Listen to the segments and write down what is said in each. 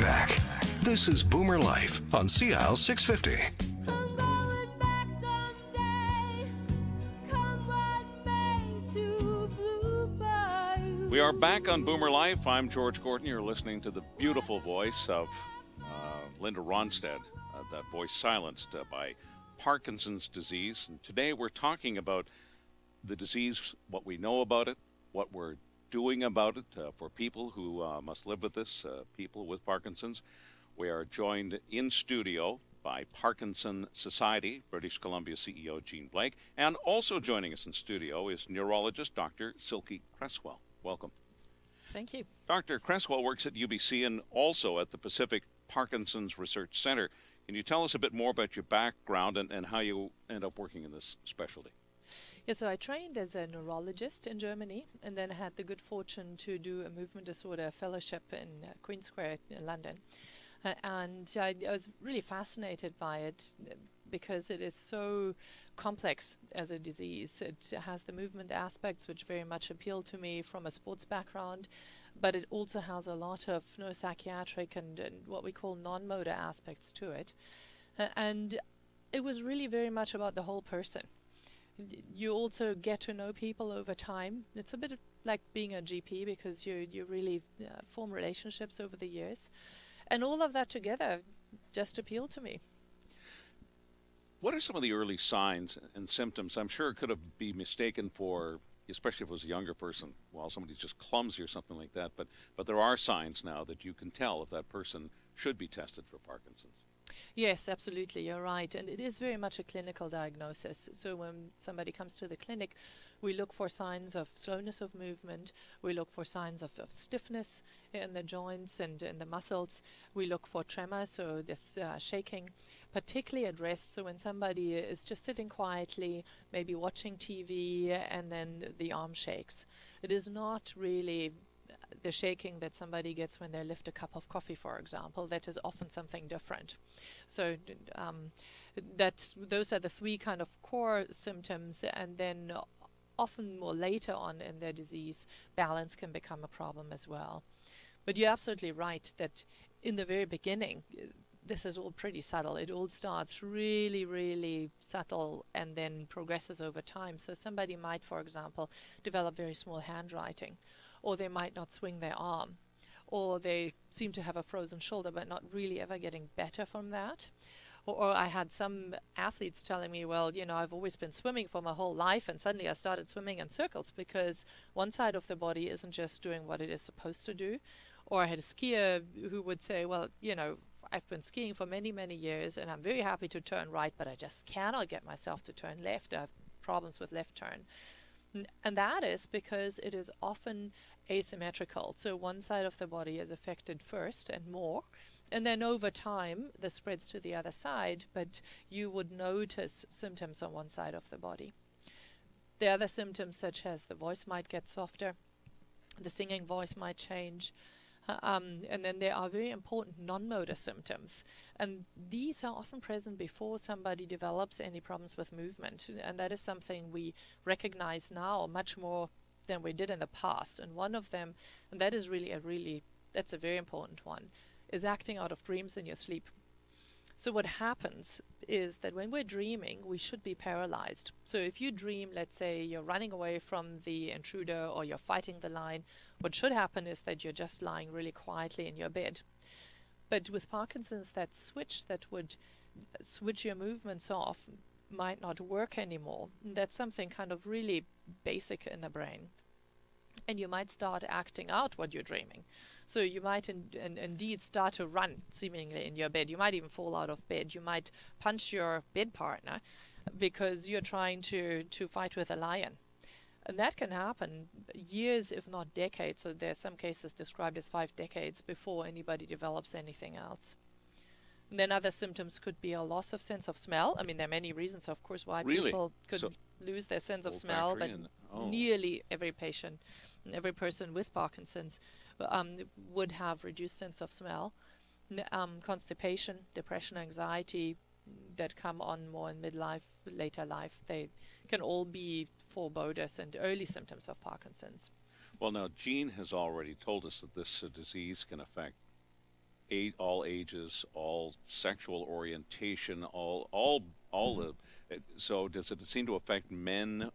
back. This is Boomer Life on CL 650. I'm going back someday. Come what may to Blue Bayou. We are back on Boomer Life. I'm George Gordon. You're listening to the beautiful voice of Linda Ronstadt, that voice silenced by Parkinson's disease. And today we're talking about the disease, what we know about it, what we're doing about it for people who must live with this, people with Parkinson's. We are joined in studio by Parkinson Society, British Columbia CEO Jean Blake, and also joining us in studio is neurologist Dr. Silke Cresswell. Welcome. Thank you. Dr. Cresswell works at UBC and also at the Pacific Parkinson's Research Center. Can you tell us a bit more about your background and how you end up working in this specialty? Yeah, so I trained as a neurologist in Germany and then had the good fortune to do a movement disorder fellowship in Queen Square in London. And I was really fascinated by it because it is so complex as a disease. It has the movement aspects which very much appeal to me from a sports background, but it also has a lot of neuropsychiatric and what we call non-motor aspects to it. And it was really very much about the whole person. You also get to know people over time. It's a bit like being a GP because you really form relationships over the years. And all of that together just appealed to me. What are some of the early signs and symptoms? I'm sure it could be mistaken for, especially if it was a younger person, well, somebody's just clumsy or something like that. But there are signs now that you can tell if that person should be tested for Parkinson's. Yes, absolutely, you're right. And it is very much a clinical diagnosis. So when somebody comes to the clinic, we look for signs of slowness of movement. We look for signs of stiffness in the joints and in the muscles. We look for tremor, so this shaking, particularly at rest. So when somebody is just sitting quietly, maybe watching TV, and then the arm shakes. It is not really the shaking that somebody gets when they lift a cup of coffee, for example. That is often something different. So those are the three kind of core symptoms, and then often more later on in their disease, balance can become a problem as well. But you're absolutely right that in the very beginning, this is all pretty subtle. It all starts really, really subtle and then progresses over time. So somebody might, for example, develop very small handwriting, or they might not swing their arm, or they seem to have a frozen shoulder but not really ever getting better from that. Or I had some athletes telling me, well, you know, I've always been swimming for my whole life, and suddenly I started swimming in circles because one side of the body isn't just doing what it is supposed to do. Or I had a skier who would say, well, you know, I've been skiing for many, many years, and I'm very happy to turn right, but I just cannot get myself to turn left. I have problems with left turn. And that is because it is often asymmetrical. So one side of the body is affected first and more, and then over time this spreads to the other side, but you would notice symptoms on one side of the body. The other symptoms, such as the voice might get softer, the singing voice might change, and then there are very important non-motor symptoms, and these are often present before somebody develops any problems with movement, and that is something we recognize now much more than we did in the past. And one of them, and that is that's a very important one, is acting out of dreams in your sleep. So what happens is that when we're dreaming, we should be paralyzed. So if you dream, let's say you're running away from the intruder or you're fighting the lion, what should happen is that you're just lying really quietly in your bed. But with Parkinson's, that switch that would switch your movements off might not work anymore. That's something kind of really basic in the brain. And you might start acting out what you're dreaming. So you might indeed start to run seemingly in your bed. You might even fall out of bed. You might punch your bed partner because you're trying to fight with a lion. And that can happen years, if not decades. So there's some cases described as 5 decades before anybody develops anything else. And then other symptoms could be a loss of sense of smell. I mean, there are many reasons, of course, why people could lose their sense of smell, but nearly every patient, every person with Parkinson's would have reduced sense of smell. Constipation, depression, anxiety that come on more in midlife, later life, they can all be foreboders and early symptoms of Parkinson's. Well, now, Jean has already told us that this disease can affect all ages, all sexual orientation, all the. So does it seem to affect men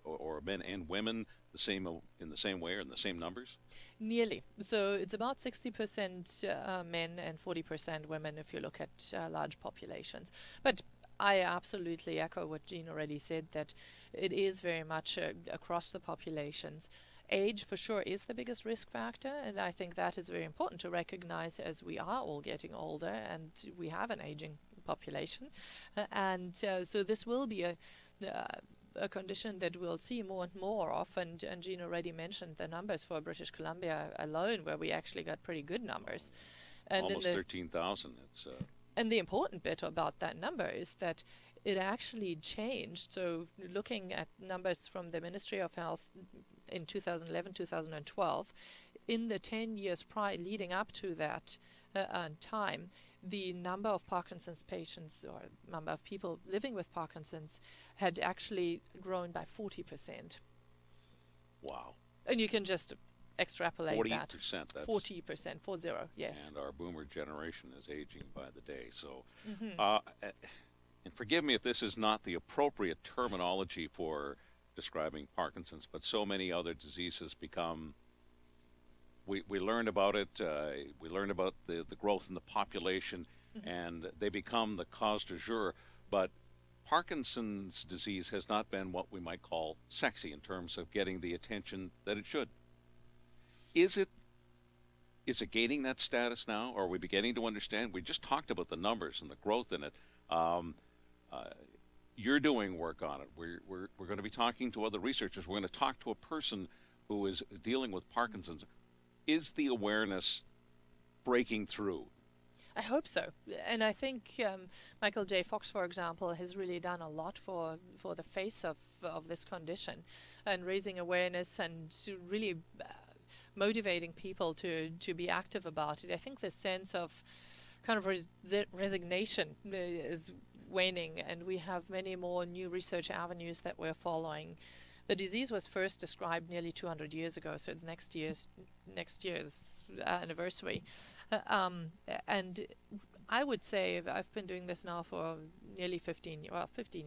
or men and women the same in the same way or in the same numbers? Nearly. So it's about 60% men and 40% women if you look at large populations. But I absolutely echo what Jean already said, that it is very much across the populations. Age for sure is the biggest risk factor, and I think that is very important to recognize as we are all getting older and we have an aging population. So this will be a condition that we'll see more and more of, and Jean already mentioned the numbers for British Columbia alone, where we actually got pretty good numbers. And almost 13,000. And the important bit about that number is that it actually changed. So looking at numbers from the Ministry of Health in 2011, 2012, in the 10 years leading up to that time, the number of Parkinson's patients or number of people living with Parkinson's had actually grown by 40%. Wow. And you can just extrapolate 40%, that. that's 40%, 40, yes. And our boomer generation is aging by the day. So, and forgive me if this is not the appropriate terminology for describing Parkinson's, but so many other diseases become. We learned about it. We learned about the growth in the population, and they become the cause du jour. But Parkinson's disease has not been what we might call sexy in terms of getting the attention that it should. Is it gaining that status now? Or are we beginning to understand? We just talked about the numbers and the growth in it. You're doing work on it. We're going to be talking to other researchers. We're going to talk to a person who is dealing with Parkinson's. Is the awareness breaking through? I hope so. And I think Michael J. Fox, for example, has really done a lot for the face of this condition and raising awareness and really motivating people to be active about it. I think the sense of kind of resignation is waning, and we have many more new research avenues that we're following. The disease was first described nearly 200 years ago, so it's next year's anniversary. And I would say I've been doing this now for nearly 15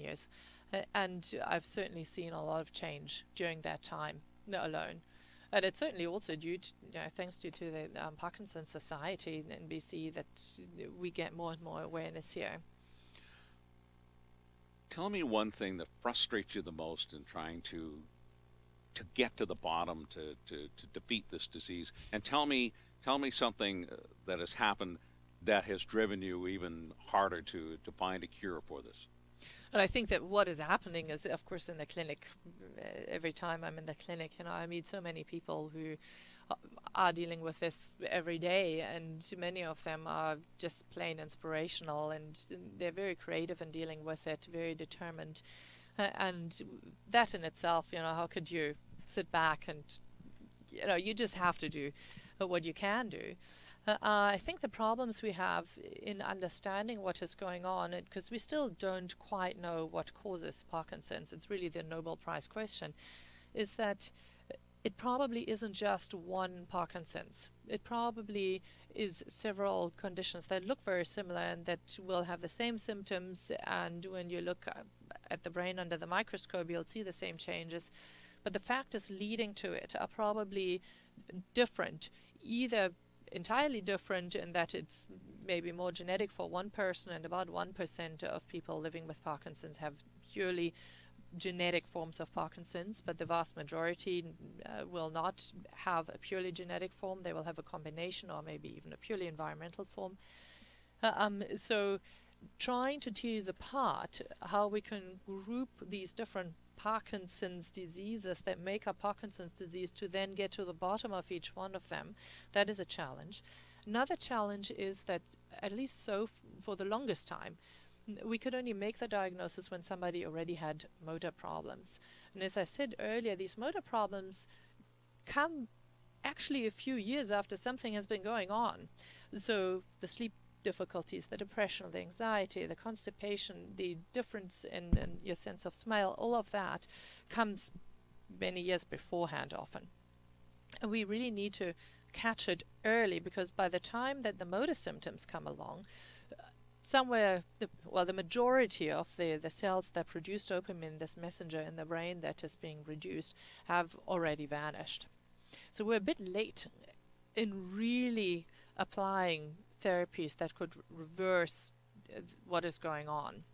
years, and I've certainly seen a lot of change during that time alone. And it's certainly also due to, thanks to the Parkinson's Society in BC, that we get more and more awareness here. Tell me one thing that frustrates you the most in trying to get to the bottom, to defeat this disease, and tell me something that has happened that has driven you even harder to find a cure for this. And I think that what is happening is, of course, in the clinic, every time I'm in the clinic, I meet so many people who are dealing with this every day, and many of them are just plain inspirational, and they're very creative in dealing with it, very determined. And that in itself, how could you sit back and, you just have to do what you can do. I think the problems we have in understanding what is going on, because we still don't quite know what causes Parkinson's, it's really the Nobel Prize question, is that it probably isn't just one Parkinson's. It probably is several conditions that look very similar and that will have the same symptoms, and when you look at the brain under the microscope, you'll see the same changes. But the factors leading to it are probably different, either entirely different in that it's maybe more genetic for one person, and about 1% of people living with Parkinson's have purely genetic forms of Parkinson's, but the vast majority will not have a purely genetic form. They will have a combination or maybe even a purely environmental form. So trying to tease apart how we can group these different Parkinson's diseases that make up Parkinson's disease to then get to the bottom of each one of them, that is a challenge. Another challenge is that, at least for the longest time, we could only make the diagnosis when somebody already had motor problems. And as I said earlier, these motor problems come actually a few years after something has been going on. So the sleep difficulties, the depression, the anxiety, the constipation, the difference in your sense of smell, all of that comes many years beforehand often. And we really need to catch it early, because by the time that the motor symptoms come along, somewhere, the majority of the cells that produce dopamine, this messenger in the brain that is being reduced, have already vanished. So we're a bit late in really applying therapies that could reverse what is going on.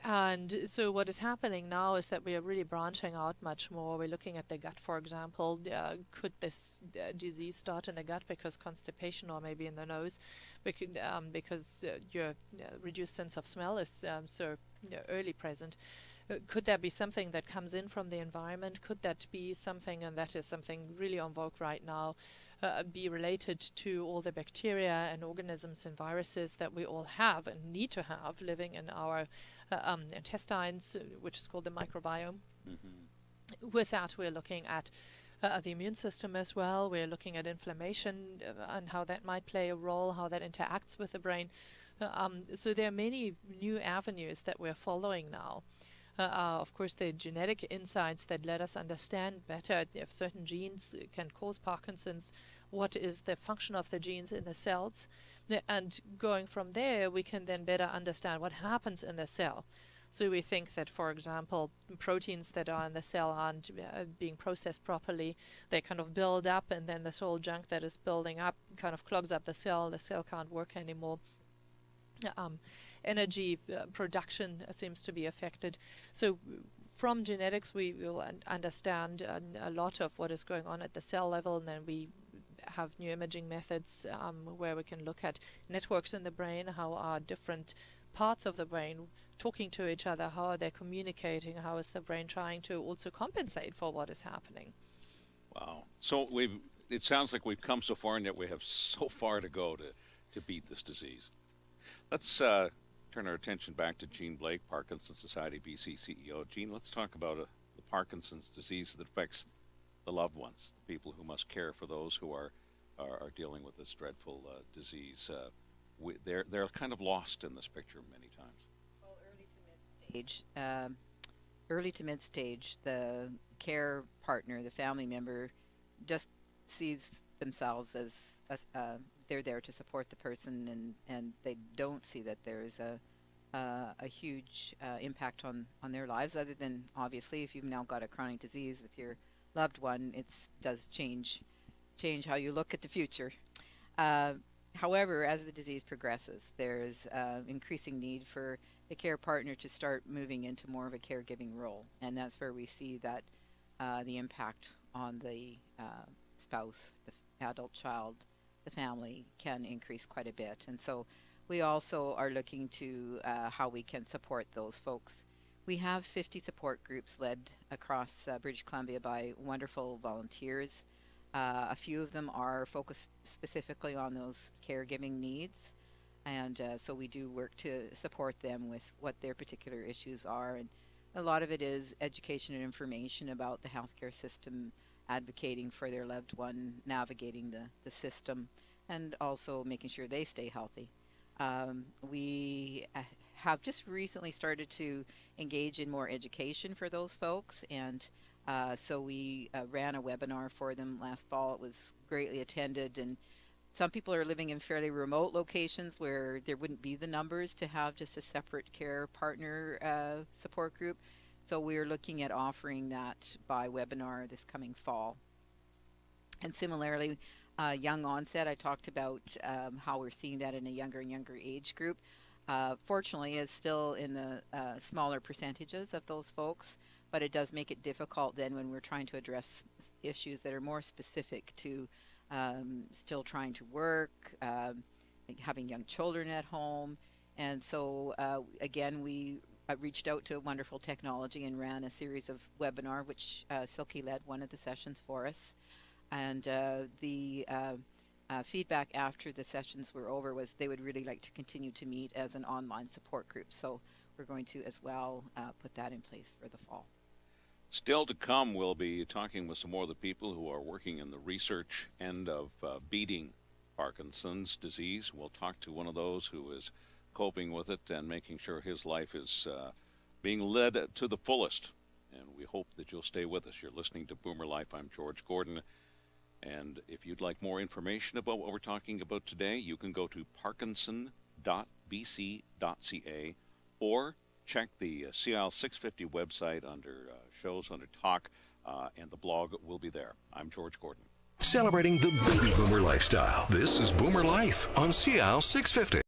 And so what is happening now is that we are really branching out much more. We're looking at the gut, for example. Could this disease start in the gut because constipation, or maybe in the nose because your reduced sense of smell is so early present? Could there be something that comes in from the environment? Could that be something, and that is something really on vogue right now, be related to all the bacteria and organisms and viruses that we all have and need to have living in our intestines, which is called the microbiome. With that, we're looking at the immune system as well. We're looking at inflammation and how that might play a role, how that interacts with the brain. So there are many new avenues that we're following now. Of course, the genetic insights that let us understand better if certain genes can cause Parkinson's, what is the function of the genes in the cells, and going from there, we can then better understand what happens in the cell. So we think that, for example, proteins that are in the cell aren't being processed properly. They kind of build up, and then this whole junk that is building up kind of clogs up the cell. The cell can't work anymore. Energy production seems to be affected. So from genetics, we will understand a lot of what is going on at the cell level, and then we have new imaging methods where we can look at networks in the brain. How are different parts of the brain talking to each other? How are they communicating? How is the brain trying to also compensate for what is happening? Wow. So it sounds like we've come so far, and yet we have so far to go to beat this disease. Let's turn our attention back to Jean Blake, Parkinson's Society BC CEO. Jean, let's talk about the Parkinson's disease that affects the loved ones, the people who must care for those who are dealing with this dreadful disease. They're kind of lost in this picture many times. Well, early to mid stage, the care partner, the family member, just sees themselves as they're there to support the person, and they don't see that there is a huge impact on their lives, other than obviously if you've now got a chronic disease with your loved one, it does change how you look at the future. However, as the disease progresses, there's increasing need for the care partner to start moving into more of a caregiving role, and that's where we see that the impact on the spouse, the adult child, the family can increase quite a bit. And so we also are looking to how we can support those folks. We have 50 support groups led across British Columbia by wonderful volunteers. A few of them are focused specifically on those caregiving needs, and so we do work to support them with what their particular issues are. And a lot of it is education and information about the healthcare system, advocating for their loved one, navigating the system, and also making sure they stay healthy. We have just recently started to engage in more education for those folks, and so we ran a webinar for them last fall. It was greatly attended, and some people are living in fairly remote locations where there wouldn't be the numbers to have just a separate care partner support group. So we're looking at offering that by webinar this coming fall. And similarly, young onset, I talked about how we're seeing that in a younger and younger age group. Fortunately, it's still in the smaller percentages of those folks, but it does make it difficult then when we're trying to address issues that are more specific to still trying to work, having young children at home. And so again, we reached out to wonderful technology and ran a series of webinar, which Silky led one of the sessions for us. And the feedback after the sessions were over was they would really like to continue to meet as an online support group. So we're going to as well put that in place for the fall. Still to come, we'll be talking with some more of the people who are working in the research end of beating Parkinson's disease. We'll talk to one of those who is coping with it and making sure his life is being led to the fullest. And we hope that you'll stay with us. You're listening to Boomer Life. I'm George Gordon. And if you'd like more information about what we're talking about today, you can go to parkinson.bc.ca or check the CIL 650 website under shows, under talk, and the blog will be there. I'm George Gordon. Celebrating the baby boomer lifestyle. This is Boomer Life on CIL 650.